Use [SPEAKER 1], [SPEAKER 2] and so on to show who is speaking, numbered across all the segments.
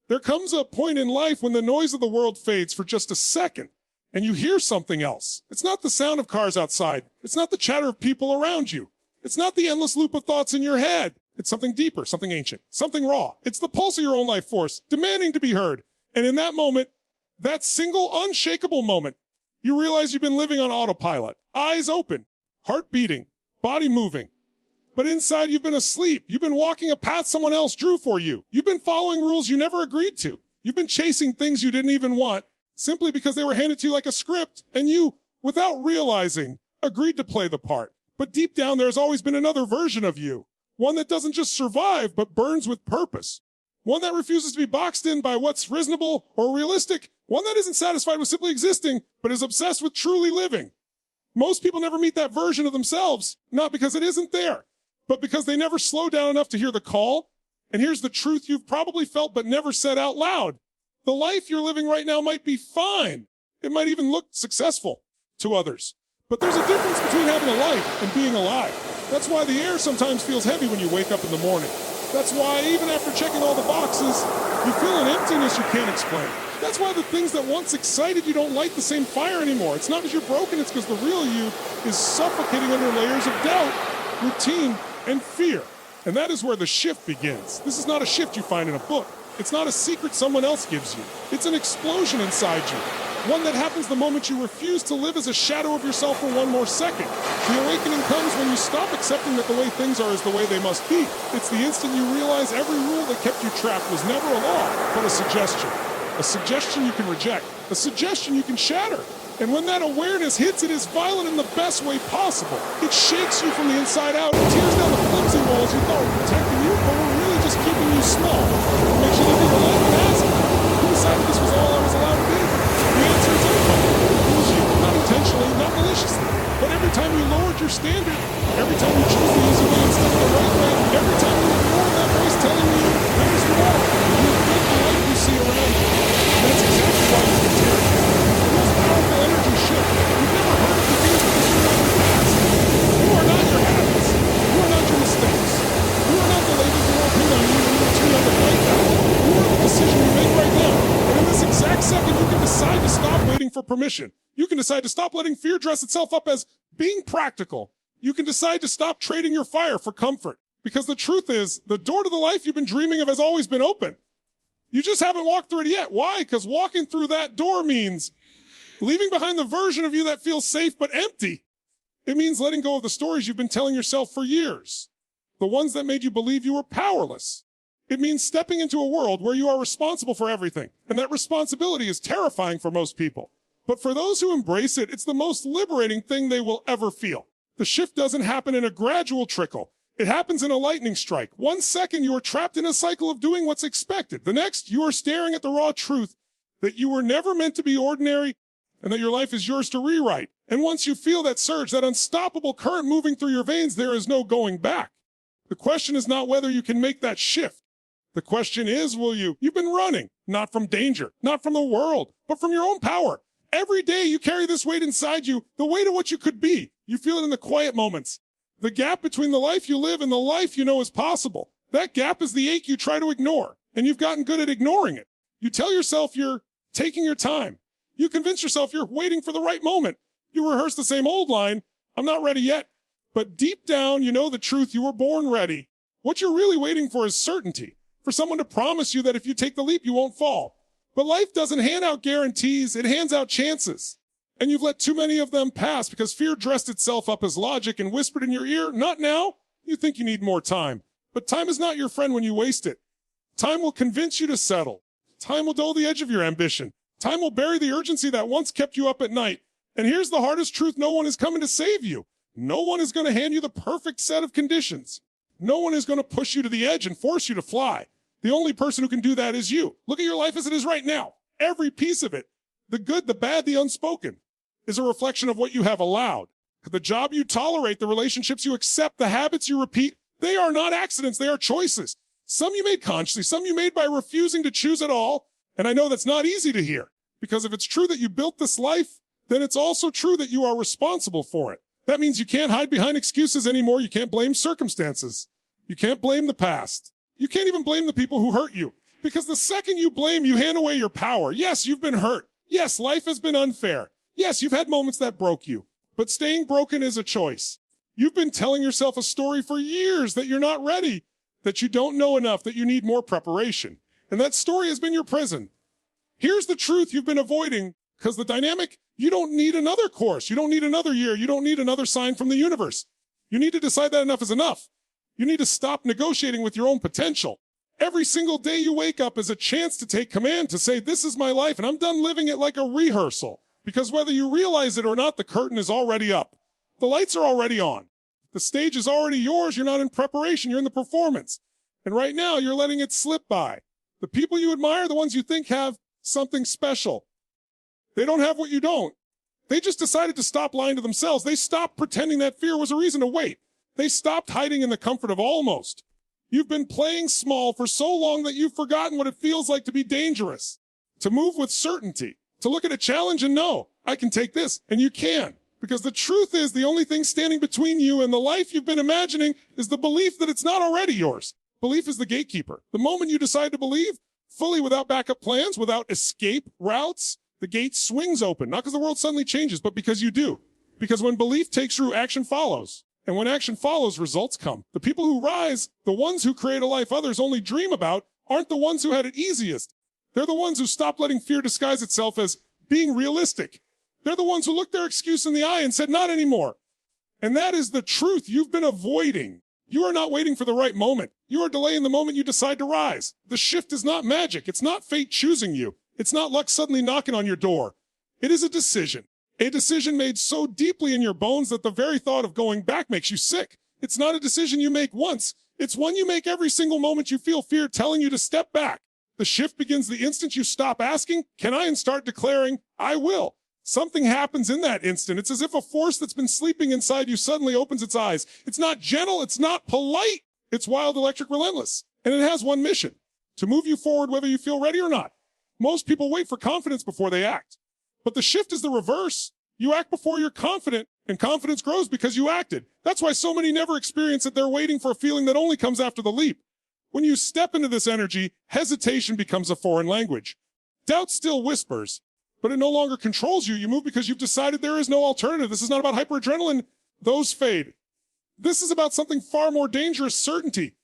[SPEAKER 1] There comes a point in life when the noise of the world fades for just a second, and you hear something else. It's not the sound of cars outside. It's not the chatter of people around you. It's not the endless loop of thoughts in your head. It's something deeper, something ancient, something raw. It's the pulse of your own life force, demanding to be heard. And in that moment, that single unshakable moment, you realize you've been living on autopilot, eyes open, heart beating, body moving. But inside you've been asleep. You've been walking a path someone else drew for you. You've been following rules you never agreed to. You've been chasing things you didn't even want simply because they were handed to you like a script, and you, without realizing, agreed to play the part. But deep down, there's always been another version of you. One that doesn't just survive, but burns with purpose. One that refuses to be boxed in by what's reasonable or realistic. One that isn't satisfied with simply existing, but is obsessed with truly living. Most people never meet that version of themselves, not because it isn't there, but because they never slow down enough to hear the call. And here's the truth you've probably felt but never said out loud. The life you're living right now might be fine. It might even look successful to others. But there's a difference between having a life and being alive. That's why the air sometimes feels heavy when you wake up in the morning. That's why even after checking all the boxes, you feel an emptiness you can't explain. That's why the things that once excited you don't light the same fire anymore. It's not because you're broken, it's because the real you is suffocating under layers of doubt, routine, and fear. And that is where the shift begins. This is not a shift you find in a book. It's not a secret someone else gives you. It's an explosion inside you. One that happens the moment you refuse to live as a shadow of yourself for one more second. The awakening comes when you stop accepting that the way things are is the way they must be. It's the instant you realize every rule that kept you trapped was never a law, but a suggestion. A suggestion you can reject. A suggestion you can shatter. And when that awareness hits, it is violent in the best way possible. It shakes you from the inside out. It tears down the flimsy walls you thought were protecting you, but were really just keeping you small. It makes you look at your life and ask, who decided this was all I was allowed to be? The answer is everybody. It was you, not intentionally, not maliciously. But every time you lowered your standard, every time you chose the easy way instead of the right way, every time you ignored that voice telling you, that is wrong, you built the life you see around you. And that's exactly why you can tear it. Powerful energy shift. You've never heard of the things that you know in the past. You are not your habits. You are not your mistakes. You are not the labels you won't pin on you when you tune on the fight battle. You are the decision you make right now. And in this exact second, you can decide to stop waiting for permission. You can decide to stop letting fear dress itself up as being practical. You can decide to stop trading your fire for comfort. Because the truth is, the door to the life you've been dreaming of has always been open. You just haven't walked through it yet. Why? Because walking through that door means leaving behind the version of you that feels safe but empty. It means letting go of the stories you've been telling yourself for years. The ones that made you believe you were powerless. It means stepping into a world where you are responsible for everything. And that responsibility is terrifying for most people. But for those who embrace it, it's the most liberating thing they will ever feel. The shift doesn't happen in a gradual trickle. It happens in a lightning strike. 1 second, you are trapped in a cycle of doing what's expected. The next, you are staring at the raw truth that you were never meant to be ordinary and that your life is yours to rewrite. And once you feel that surge, that unstoppable current moving through your veins, there is no going back. The question is not whether you can make that shift. The question is, will you? You've been running, not from danger, not from the world, but from your own power. Every day you carry this weight inside you, the weight of what you could be. You feel it in the quiet moments. The gap between the life you live and the life you know is possible. That gap is the ache you try to ignore, and you've gotten good at ignoring it. You tell yourself you're taking your time. You convince yourself you're waiting for the right moment. You rehearse the same old line, I'm not ready yet. But deep down, you know the truth, you were born ready. What you're really waiting for is certainty. For someone to promise you that if you take the leap, you won't fall. But life doesn't hand out guarantees, it hands out chances. And you've let too many of them pass because fear dressed itself up as logic and whispered in your ear, not now. You think you need more time. But time is not your friend when you waste it. Time will convince you to settle. Time will dull the edge of your ambition. Time will bury the urgency that once kept you up at night. And here's the hardest truth, no one is coming to save you. No one is going to hand you the perfect set of conditions. No one is going to push you to the edge and force you to fly. The only person who can do that is you. Look at your life as it is right now. Every piece of it, the good, the bad, the unspoken, is a reflection of what you have allowed. The job you tolerate, the relationships you accept, the habits you repeat, they are not accidents, they are choices. Some you made consciously, some you made by refusing to choose at all. And I know that's not easy to hear, because if it's true that you built this life, then it's also true that you are responsible for it. That means you can't hide behind excuses anymore. You can't blame circumstances. You can't blame the past. You can't even blame the people who hurt you, Because the second you blame, you hand away your power. Yes, you've been hurt. Yes, life has been unfair. Yes, you've had moments that broke you. But staying broken is a choice. You've been telling yourself a story for years that you're not ready, that you don't know enough, that you need more preparation. And that story has been your prison. Here's the truth you've been avoiding, because the dynamic, you don't need another course. You don't need another year. You don't need another sign from the universe. You need to decide that enough is enough. You need to stop negotiating with your own potential. Every single day you wake up is a chance to take command, to say, this is my life, and I'm done living it like a rehearsal. Because whether you realize it or not, the curtain is already up. The lights are already on. The stage is already yours. You're not in preparation. You're in the performance. And right now, you're letting it slip by. The people you admire, the ones you think have something special, they don't have what you don't. They just decided to stop lying to themselves. They stopped pretending that fear was a reason to wait. They stopped hiding in the comfort of almost. You've been playing small for so long that you've forgotten what it feels like to be dangerous, to move with certainty, to look at a challenge and know, I can take this, and you can. Because the truth is, the only thing standing between you and the life you've been imagining is the belief that it's not already yours. Belief is the gatekeeper. The moment you decide to believe, fully without backup plans, without escape routes, the gate swings open. Not because the world suddenly changes, but because you do. Because when belief takes root, action follows. And when action follows, results come. The people who rise, the ones who create a life others only dream about, aren't the ones who had it easiest. They're the ones who stopped letting fear disguise itself as being realistic. They're the ones who looked their excuse in the eye and said, not anymore. And that is the truth you've been avoiding. You are not waiting for the right moment. You are delaying the moment you decide to rise. The shift is not magic. It's not fate choosing you. It's not luck suddenly knocking on your door. It is a decision. A decision made so deeply in your bones that the very thought of going back makes you sick. It's not a decision you make once. It's one you make every single moment you feel fear telling you to step back. The shift begins the instant you stop asking, can I, and start declaring, I will. Something happens in that instant. It's as if a force that's been sleeping inside you suddenly opens its eyes. It's not gentle. It's not polite. It's wild, electric, relentless. And it has one mission, to move you forward whether you feel ready or not. Most people wait for confidence before they act. But the shift is the reverse. You act before you're confident, and confidence grows because you acted. That's why so many never experience it. They're waiting for a feeling that only comes after the leap. When you step into this energy, hesitation becomes a foreign language. Doubt still whispers, but it no longer controls you. You move because you've decided there is no alternative. This is not about hyperadrenaline. Those fade. This is about something far more dangerous, certainty.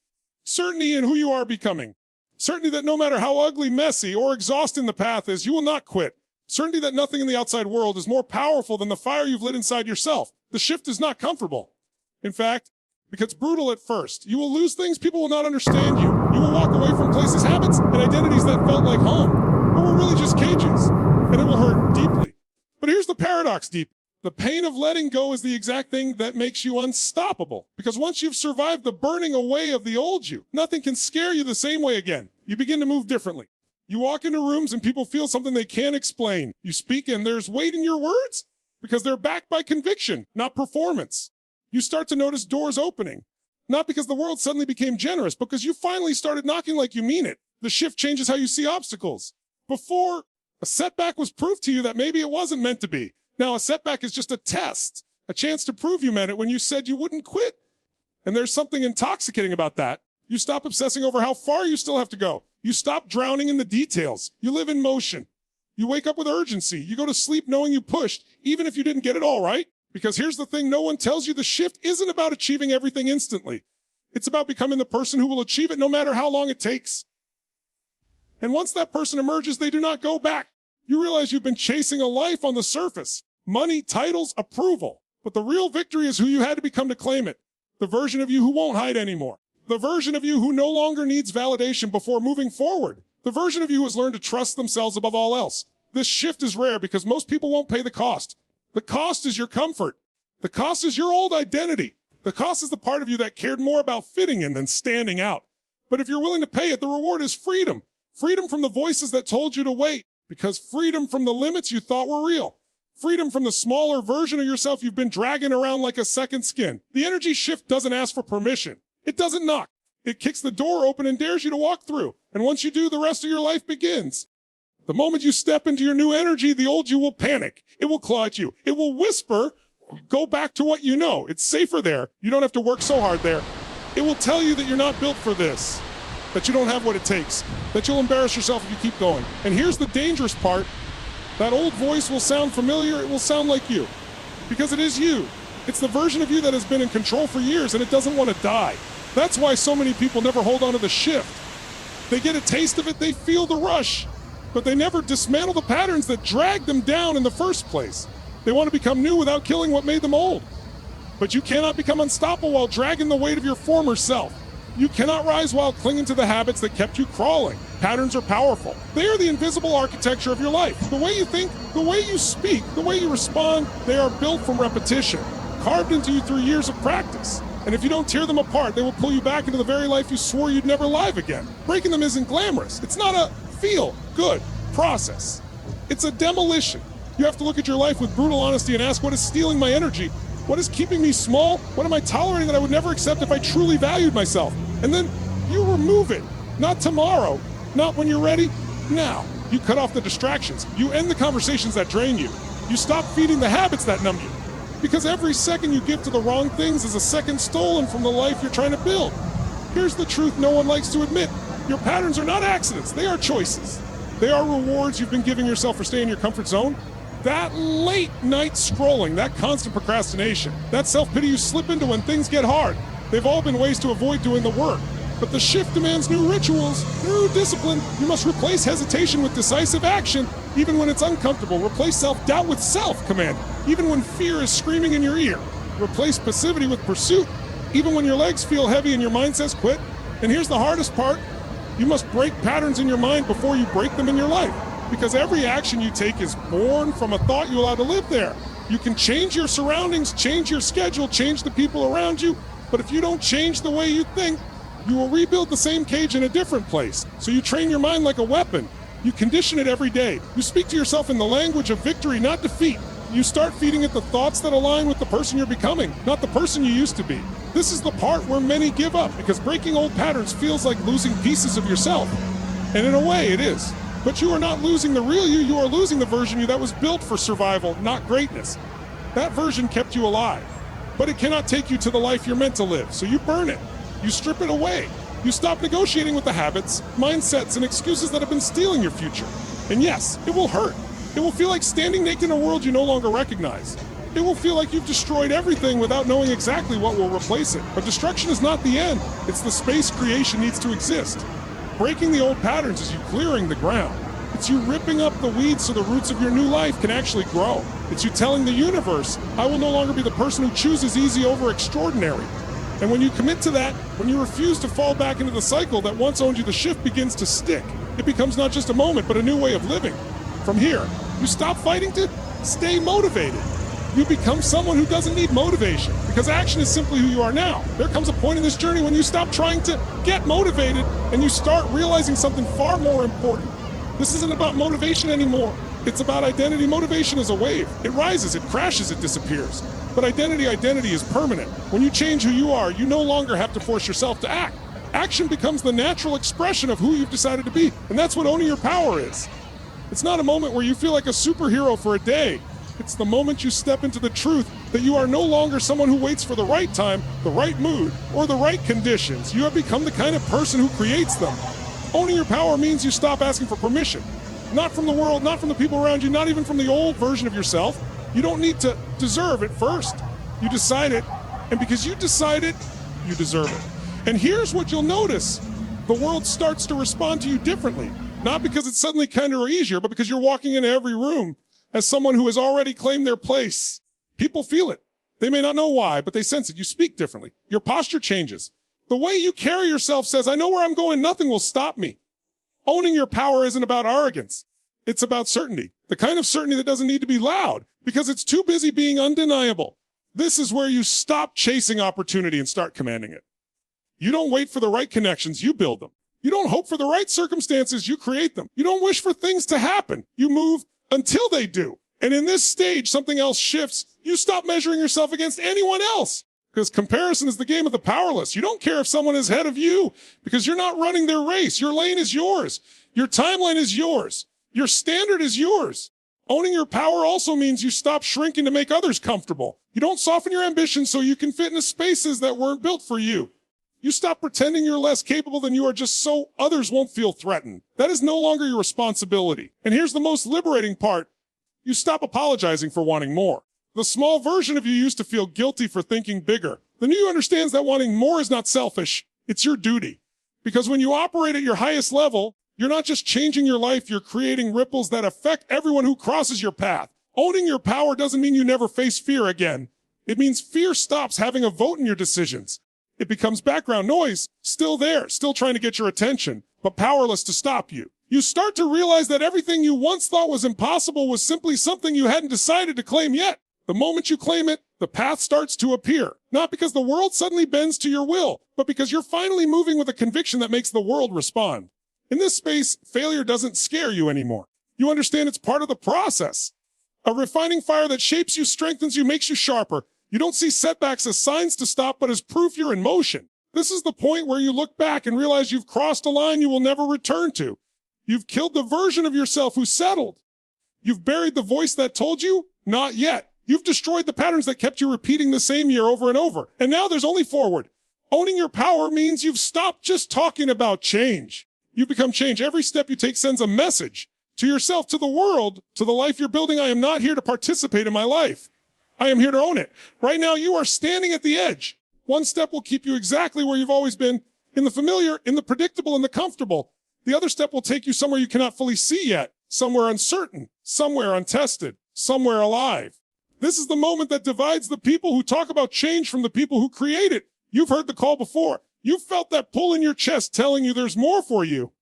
[SPEAKER 1] Certainty in who you are becoming. Certainty that no matter how ugly, messy, or exhausting the path is, you will not quit. Certainty that nothing in the outside world is more powerful than the fire you've lit inside yourself. The shift is not comfortable. In fact, because brutal at first. You will lose things, people will not understand you. You will walk away from places, habits, and identities that felt like home, but were really just cages. And it will hurt deeply. But here's the paradox deep. The pain of letting go is the exact thing that makes you unstoppable. Because once you've survived the burning away of the old you, nothing can scare you the same way again. You begin to move differently. You walk into rooms and people feel something they can't explain. You speak and there's weight in your words because they're backed by conviction, not performance. You start to notice doors opening, not because the world suddenly became generous, because you finally started knocking like you mean it. The shift changes how you see obstacles. Before, a setback was proof to you that maybe it wasn't meant to be. Now, a setback is just a test, a chance to prove you meant it when you said you wouldn't quit. And there's something intoxicating about that. You stop obsessing over how far you still have to go. You stop drowning in the details. You live in motion. You wake up with urgency. You go to sleep knowing you pushed, even if you didn't get it all right. Because here's the thing no one tells you: the shift isn't about achieving everything instantly. It's about becoming the person who will achieve it no matter how long it takes. And once that person emerges, they do not go back. You realize you've been chasing a life on the surface. Money, titles, approval. But the real victory is who you had to become to claim it. The version of you who won't hide anymore. The version of you who no longer needs validation before moving forward. The version of you who has learned to trust themselves above all else. This shift is rare because most people won't pay the cost. The cost is your comfort. The cost is your old identity. The cost is the part of you that cared more about fitting in than standing out. But if you're willing to pay it, the reward is freedom. Freedom from the voices that told you to wait. Because freedom from the limits you thought were real. Freedom from the smaller version of yourself you've been dragging around like a second skin. The energy shift doesn't ask for permission. It doesn't knock. It kicks the door open and dares you to walk through. And once you do, the rest of your life begins. The moment you step into your new energy, the old you will panic. It will claw at you. It will whisper, go back to what you know. It's safer there. You don't have to work so hard there. It will tell you that you're not built for this. that you don't have what it takes, that you'll embarrass yourself if you keep going. And here's the dangerous part. That old voice will sound familiar. It will sound like you, because it is you. It's the version of you that has been in control for years, and it doesn't want to die. That's why so many people never hold on to the shift. They get a taste of it, they feel the rush, but they never dismantle the patterns that dragged them down in the first place. They want to become new without killing what made them old. But you cannot become unstoppable while dragging the weight of your former self. You cannot rise while clinging to the habits that kept you crawling. Patterns are powerful. They are the invisible architecture of your life. The way you think, the way you speak, the way you respond, they are built from repetition, carved into you through years of practice. And if you don't tear them apart, they will pull you back into the very life you swore you'd never live again. Breaking them isn't glamorous. It's not a feel-good process. It's a demolition. You have to look at your life with brutal honesty and ask, what is stealing my energy? What is keeping me small? What am I tolerating that I would never accept if I truly valued myself? And then you remove it. Not tomorrow. Not when you're ready. Now. You cut off the distractions. You end the conversations that drain you. You stop feeding the habits that numb you. Because every second you give to the wrong things is a second stolen from the life you're trying to build. Here's the truth no one likes to admit. Your patterns are not accidents. They are choices. They are rewards you've been giving yourself for staying in your comfort zone. That late night scrolling, that constant procrastination, that self-pity you slip into when things get hard, they've all been ways to avoid doing the work. But the shift demands new rituals, new discipline. You must replace hesitation with decisive action, even when it's uncomfortable. Replace self-doubt with self-command, even when fear is screaming in your ear. Replace passivity with pursuit, even when your legs feel heavy and your mind says quit. And here's the hardest part. You must break patterns in your mind before you break them in your life. Because every action you take is born from a thought you allow to live there. You can change your surroundings, change your schedule, change the people around you, but if you don't change the way you think, you will rebuild the same cage in a different place. So you train your mind like a weapon. You condition it every day. You speak to yourself in the language of victory, not defeat. You start feeding it the thoughts that align with the person you're becoming, not the person you used to be. This is the part where many give up, because breaking old patterns feels like losing pieces of yourself. And in a way, it is. But you are not losing the real you are losing the version of you that was built for survival, not greatness. That version kept you alive. But it cannot take you to the life you're meant to live, so you burn it. You strip it away. You stop negotiating with the habits, mindsets, and excuses that have been stealing your future. And yes, it will hurt. It will feel like standing naked in a world you no longer recognize. It will feel like you've destroyed everything without knowing exactly what will replace it. But destruction is not the end. It's the space creation needs to exist. Breaking the old patterns is you clearing the ground. It's you ripping up the weeds so the roots of your new life can actually grow. It's you telling the universe, I will no longer be the person who chooses easy over extraordinary. And when you commit to that, when you refuse to fall back into the cycle that once owned you, the shift begins to stick. It becomes not just a moment, but a new way of living. From here, you stop fighting to stay motivated. You become someone who doesn't need motivation, because action is simply who you are now. There comes a point in this journey when you stop trying to get motivated and you start realizing something far more important. This isn't about motivation anymore. It's about identity. Motivation is a wave. It rises, it crashes, it disappears. But identity is permanent. When you change who you are, you no longer have to force yourself to act. Action becomes the natural expression of who you've decided to be, and that's what owning your power is. It's not a moment where you feel like a superhero for a day. It's the moment you step into the truth that you are no longer someone who waits for the right time, the right mood, or the right conditions. You have become the kind of person who creates them. Owning your power means you stop asking for permission. Not from the world, not from the people around you, not even from the old version of yourself. You don't need to deserve it first. You decide it, and because you decide it, you deserve it. And here's what you'll notice. The world starts to respond to you differently. Not because it's suddenly kinder or easier, but because you're walking into every room as someone who has already claimed their place. People feel it. They may not know why, but they sense it. You speak differently. Your posture changes. The way you carry yourself says, I know where I'm going. Nothing will stop me. Owning your power isn't about arrogance. It's about certainty. The kind of certainty that doesn't need to be loud because it's too busy being undeniable. This is where you stop chasing opportunity and start commanding it. You don't wait for the right connections. You build them. You don't hope for the right circumstances. You create them. You don't wish for things to happen. You move until they do. And in this stage, something else shifts. You stop measuring yourself against anyone else, because comparison is the game of the powerless. You don't care if someone is ahead of you because you're not running their race. Your lane is yours. Your timeline is yours. Your standard is yours. Owning your power also means you stop shrinking to make others comfortable. You don't soften your ambitions so you can fit into spaces that weren't built for you. You stop pretending you're less capable than you are just so others won't feel threatened. That is no longer your responsibility. And here's the most liberating part. You stop apologizing for wanting more. The small version of you used to feel guilty for thinking bigger. The new you understands that wanting more is not selfish. It's your duty. Because when you operate at your highest level, you're not just changing your life, you're creating ripples that affect everyone who crosses your path. Owning your power doesn't mean you never face fear again. It means fear stops having a vote in your decisions. It becomes background noise, still there, still trying to get your attention, but powerless to stop you. You start to realize that everything you once thought was impossible was simply something you hadn't decided to claim yet. The moment you claim it, the path starts to appear. Not because the world suddenly bends to your will, but because you're finally moving with a conviction that makes the world respond. In this space, failure doesn't scare you anymore. You understand it's part of the process. A refining fire that shapes you, strengthens you, makes you sharper. You don't see setbacks as signs to stop, but as proof you're in motion. This is the point where you look back and realize you've crossed a line you will never return to. You've killed the version of yourself who settled. You've buried the voice that told you, not yet. You've destroyed the patterns that kept you repeating the same year over and over. And now there's only forward. Owning your power means you've stopped just talking about change. You become change. Every step you take sends a message to yourself, to the world, to the life you're building. I am not here to participate in my life. I am here to own it. Right now, you are standing at the edge. One step will keep you exactly where you've always been, in the familiar, in the predictable, in the comfortable. The other step will take you somewhere you cannot fully see yet, somewhere uncertain, somewhere untested, somewhere alive. This is the moment that divides the people who talk about change from the people who create it. You've heard the call before. You've felt that pull in your chest telling you there's more for you.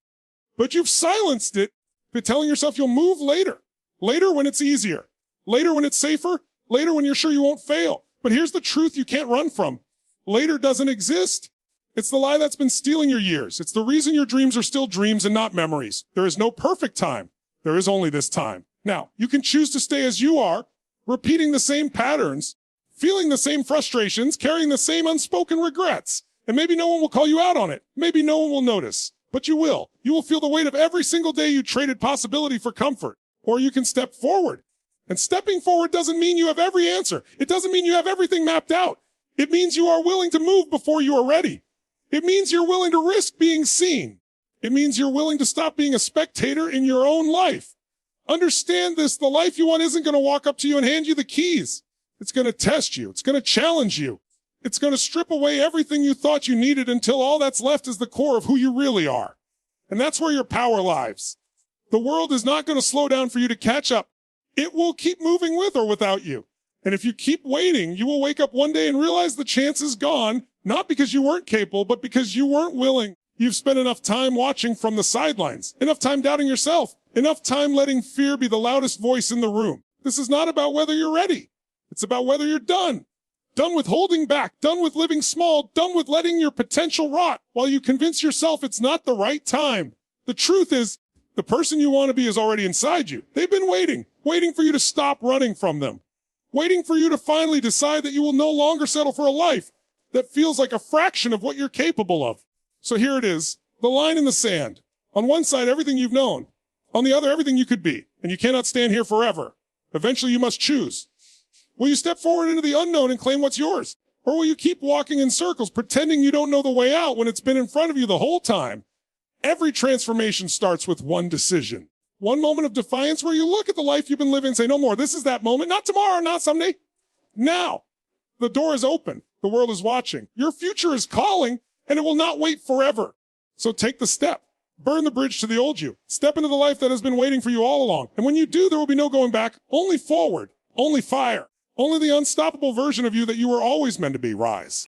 [SPEAKER 1] But you've silenced it by telling yourself you'll move later. Later when it's easier. Later when it's safer. Later when you're sure you won't fail. But here's the truth you can't run from. Later doesn't exist. It's the lie that's been stealing your years. It's the reason your dreams are still dreams and not memories. There is no perfect time. There is only this time. Now, you can choose to stay as you are, repeating the same patterns, feeling the same frustrations, carrying the same unspoken regrets. And maybe no one will call you out on it. Maybe no one will notice. But you will. You will feel the weight of every single day you traded possibility for comfort. Or you can step forward. And stepping forward doesn't mean you have every answer. It doesn't mean you have everything mapped out. It means you are willing to move before you are ready. It means you're willing to risk being seen. It means you're willing to stop being a spectator in your own life. Understand this. The life you want isn't going to walk up to you and hand you the keys. It's going to test you. It's going to challenge you. It's going to strip away everything you thought you needed until all that's left is the core of who you really are. And that's where your power lies. The world is not going to slow down for you to catch up. It will keep moving with or without you. And if you keep waiting, you will wake up one day and realize the chance is gone, not because you weren't capable, but because you weren't willing. You've spent enough time watching from the sidelines, enough time doubting yourself, enough time letting fear be the loudest voice in the room. This is not about whether you're ready. It's about whether you're done. Done with holding back, done with living small, done with letting your potential rot while you convince yourself it's not the right time. The truth is, the person you want to be is already inside you. They've been waiting for you to stop running from them. Waiting for you to finally decide that you will no longer settle for a life that feels like a fraction of what you're capable of. So here it is, the line in the sand. On one side, everything you've known. On the other, everything you could be. And you cannot stand here forever. Eventually, you must choose. Will you step forward into the unknown and claim what's yours? Or will you keep walking in circles, pretending you don't know the way out when it's been in front of you the whole time? Every transformation starts with one decision. One moment of defiance where you look at the life you've been living and say, no more. This is that moment. Not tomorrow, not someday. Now. The door is open. The world is watching. Your future is calling, and it will not wait forever. So take the step. Burn the bridge to the old you. Step into the life that has been waiting for you all along. And when you do, there will be no going back. Only forward. Only fire. Only the unstoppable version of you that you were always meant to be rise.